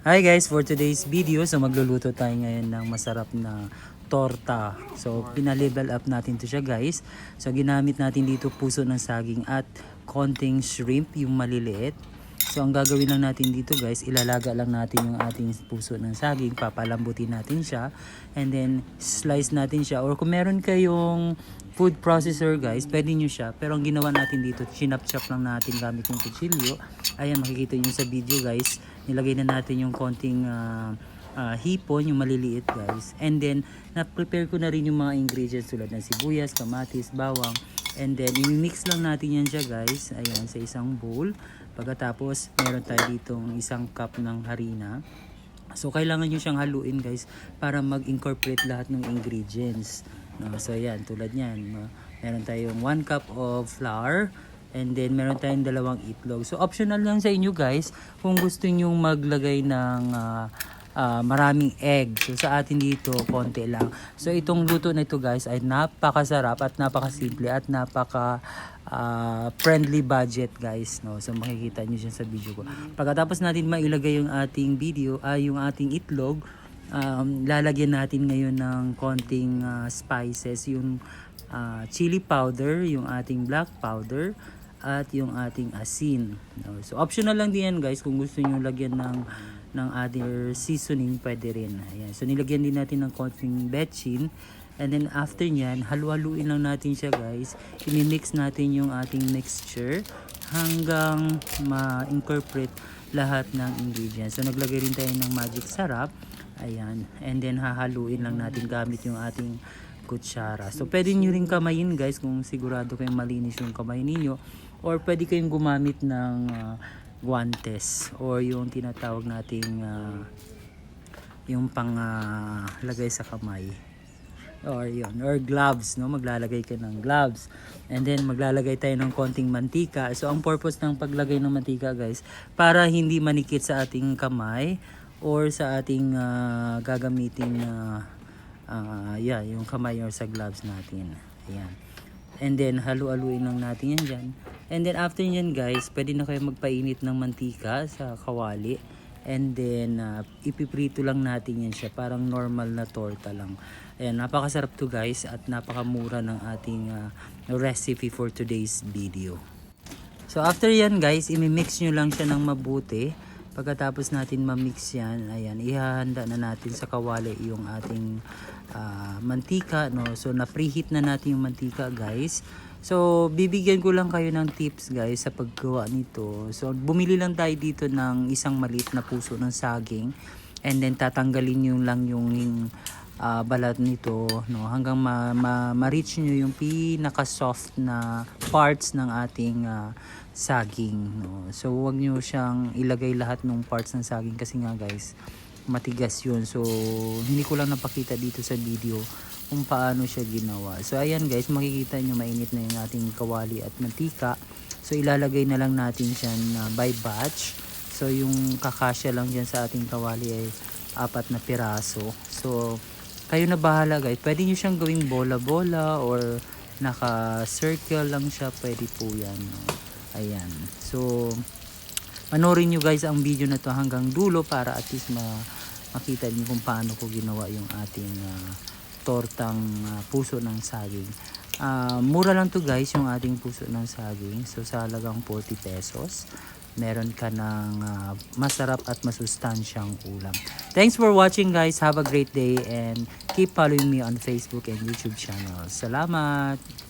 Hi guys, for today's video, so magluluto tayo ngayon ng masarap na torta. So pinalevel up natin to siya guys. So ginamit natin dito puso ng saging at konting shrimp, yung maliliit. So ang gagawin lang natin dito guys, ilalaga lang natin yung ating puso ng saging, papalambutin natin siya, and then slice natin siya, or kung meron kayong food processor guys, pwede nyo siya. Pero ang ginawa natin dito, chinap-chop lang natin gamit yung kutsilyo. Ayan, makikita nyo sa video guys, nilagay na natin yung konting hipon, yung maliliit guys. And then, na-prepare ko na rin yung mga ingredients tulad ng sibuyas, kamatis, bawang. And then, i-mix lang natin yan siya guys. Ayan, sa isang bowl. Pagkatapos, meron tayo ditong isang cup ng harina. So, kailangan nyo siyang haluin guys para mag-incorporate lahat ng ingredients. No? So, ayan, tulad yan. Meron tayong 1 cup of flour. And then, meron tayong 2 itlog. So, optional lang sa inyo guys kung gusto nyo maglagay ng maraming egg. So, sa atin dito, konti lang. So, itong luto na ito guys ay napakasarap at napakasimple at friendly budget guys. No? So, makikita nyo siya sa video ko. Pagkatapos natin mailagay yung ating yung ating itlog, lalagyan natin ngayon ng konting spices. Yung chili powder, yung ating black powder, at yung ating asin. No? So optional lang din yan guys, kung gusto niyo lagyan ng other seasoning, pwede rin. Ayan. So nilagyan din natin ng konting betchin, and then after nyan, halu-haluin lang natin siya guys. I-mix natin yung ating mixture hanggang ma-incorporate lahat ng ingredients. So naglagay rin tayo ng magic sarap. Ayan. And then hahaluin lang natin gamit yung ating kutsara. So pwede nyo rin kamayin guys kung sigurado kayong malinis yung kamay ninyo, or pwede kayong gumamit ng guantes, or yung tinatawag nating yung pang lagay sa kamay, or yun, or gloves, no? Maglalagay ka ng gloves, and then maglalagay tayo ng konting mantika. So ang purpose ng paglagay ng mantika guys, para hindi manikit sa ating kamay or sa ating gagamitin yung kamay or sa gloves natin. Ayan. And then halu-haluin lang natin yan dyan. And then after nyan guys, pwede na kayo magpainit ng mantika sa kawali. And then ipiprito lang natin yan siya, parang normal na torta lang. Ayan, napakasarap to guys at napakamura ng ating recipe for today's video. So after yan guys, imi-mix nyo lang siya ng mabuti. Pagkatapos natin ma-mix yan, ayan, ihahanda na natin sa kawali yung ating mantika, no? So na-preheat na natin yung mantika guys. So bibigyan ko lang kayo ng tips guys sa paggawa nito. So bumili lang tayo dito ng isang maliit na puso ng saging, and then tatanggalin yung balat nito, no, hanggang ma-reach nyo yung pinaka soft na parts ng ating saging, no. So wag nyo siyang ilagay lahat ng parts ng saging kasi nga guys, matigas yun. So hindi ko lang napakita dito sa video kung paano siya ginawa. So ayan guys, makikita nyo mainit na yung ating kawali at mantika. So ilalagay na lang natin siya by batch. So yung kakasya lang dyan sa ating kawali ay 4 na piraso. So kayo na bahala guys, pwede nyo siyang gawing bola-bola or naka-circle lang siya, pwede po yan, no? Ayan. So panoorin nyo guys ang video na to hanggang dulo para at least makita nyo kung paano ko ginawa yung ating tortang puso ng saging. Mura lang to guys yung ating puso ng saging. So sa halagang 40 pesos, meron ka ng masarap at masustansyang ulam. Thanks for watching guys. Have a great day and keep following me on Facebook and YouTube channel. Salamat!